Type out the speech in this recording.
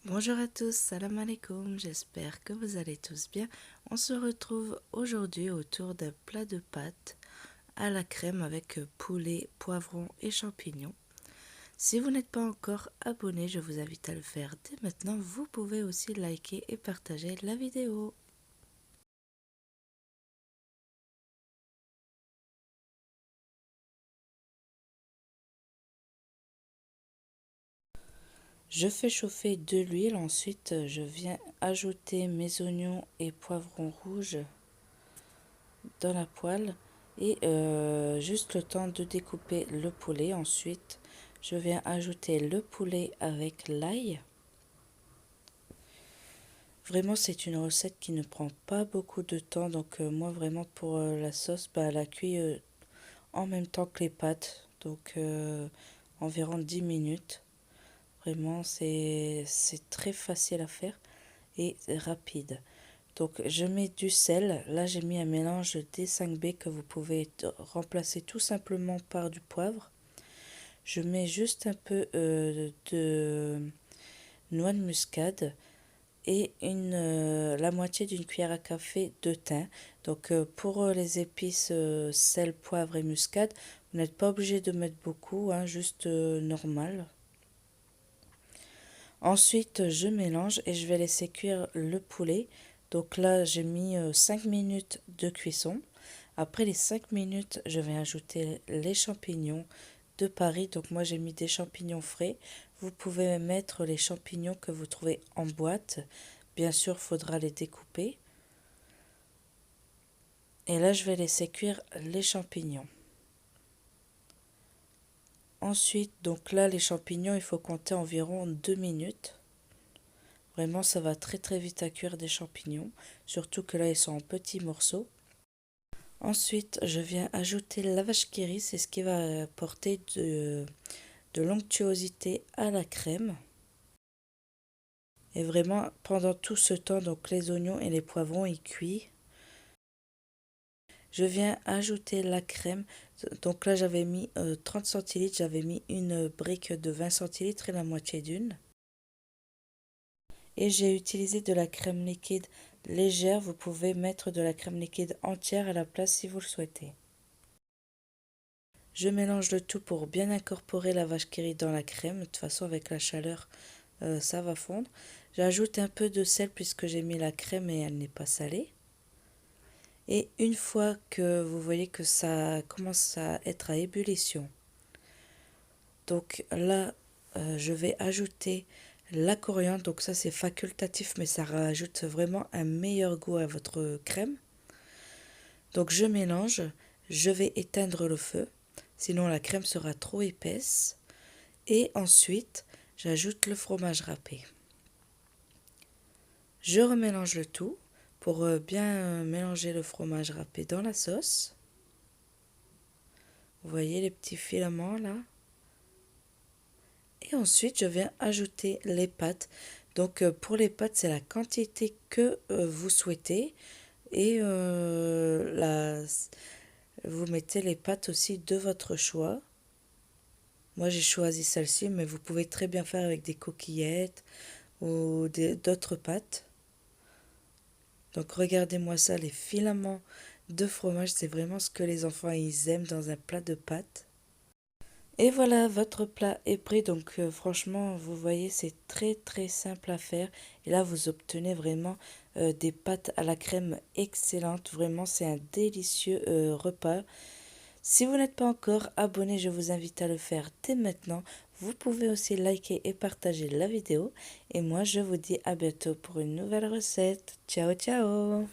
Bonjour à tous, salam alaikum, j'espère que vous allez tous bien. On se retrouve aujourd'hui autour d'un plat de pâtes à la crème avec poulet, poivron et champignons. Si vous n'êtes pas encore abonné, je vous invite à le faire dès maintenant. Vous pouvez aussi liker et partager la vidéo. Je fais chauffer de l'huile, ensuite je viens ajouter mes oignons et poivrons rouges dans la poêle et juste le temps de découper le poulet. Ensuite, je viens ajouter le poulet avec l'ail. Vraiment, c'est une recette qui ne prend pas beaucoup de temps. Donc moi, vraiment, pour la sauce, elle a cuit en même temps que les pâtes. Donc environ 10 minutes. Vraiment, c'est très facile à faire et rapide. Donc je mets du sel. Là j'ai mis un mélange D5B que vous pouvez remplacer tout simplement par du poivre. Je mets juste un peu de noix de muscade et la moitié d'une cuillère à café de thym. Donc pour les épices sel, poivre et muscade, vous n'êtes pas obligé de mettre beaucoup, hein, juste normal. Ensuite, je mélange et je vais laisser cuire le poulet. Donc là, j'ai mis 5 minutes de cuisson. Après les 5 minutes, je vais ajouter les champignons de Paris. Donc moi, j'ai mis des champignons frais. Vous pouvez mettre les champignons que vous trouvez en boîte. Bien sûr, il faudra les découper. Et là, je vais laisser cuire les champignons. Ensuite, donc là, les champignons, il faut compter environ 2 minutes. Vraiment, ça va très très vite à cuire des champignons, surtout que là, ils sont en petits morceaux. Ensuite, je viens ajouter la vache qui rit, c'est ce qui va apporter de l'onctuosité à la crème. Et vraiment, pendant tout ce temps, donc les oignons et les poivrons, ils cuisent. Je viens ajouter la crème. Donc là, j'avais mis 30 centilitres, j'avais mis une brique de 20 centilitres et la moitié d'une. Et j'ai utilisé de la crème liquide légère. Vous pouvez mettre de la crème liquide entière à la place si vous le souhaitez. Je mélange le tout pour bien incorporer la vache qui rit dans la crème. De toute façon, avec la chaleur, ça va fondre. J'ajoute un peu de sel puisque j'ai mis la crème et elle n'est pas salée. Et une fois que vous voyez que ça commence à être à ébullition, donc là, je vais ajouter la coriandre. Donc ça, c'est facultatif, mais ça rajoute vraiment un meilleur goût à votre crème. Donc je mélange, je vais éteindre le feu, sinon la crème sera trop épaisse. Et ensuite, j'ajoute le fromage râpé. Je remélange le tout pour bien mélanger le fromage râpé dans la sauce. Vous voyez les petits filaments là? Et ensuite, je viens ajouter les pâtes. Donc pour les pâtes, c'est la quantité que vous souhaitez. Et vous mettez les pâtes aussi de votre choix. Moi, j'ai choisi celle-ci, mais vous pouvez très bien faire avec des coquillettes ou d'autres pâtes. Donc regardez-moi ça, les filaments de fromage, c'est vraiment ce que les enfants ils aiment dans un plat de pâtes. Et voilà, votre plat est prêt. Donc franchement, vous voyez, c'est très très simple à faire. Et là, vous obtenez vraiment des pâtes à la crème excellentes. Vraiment, c'est un délicieux repas. Si vous n'êtes pas encore abonné, je vous invite à le faire dès maintenant. Vous pouvez aussi liker et partager la vidéo. Et moi, je vous dis à bientôt pour une nouvelle recette. Ciao, ciao!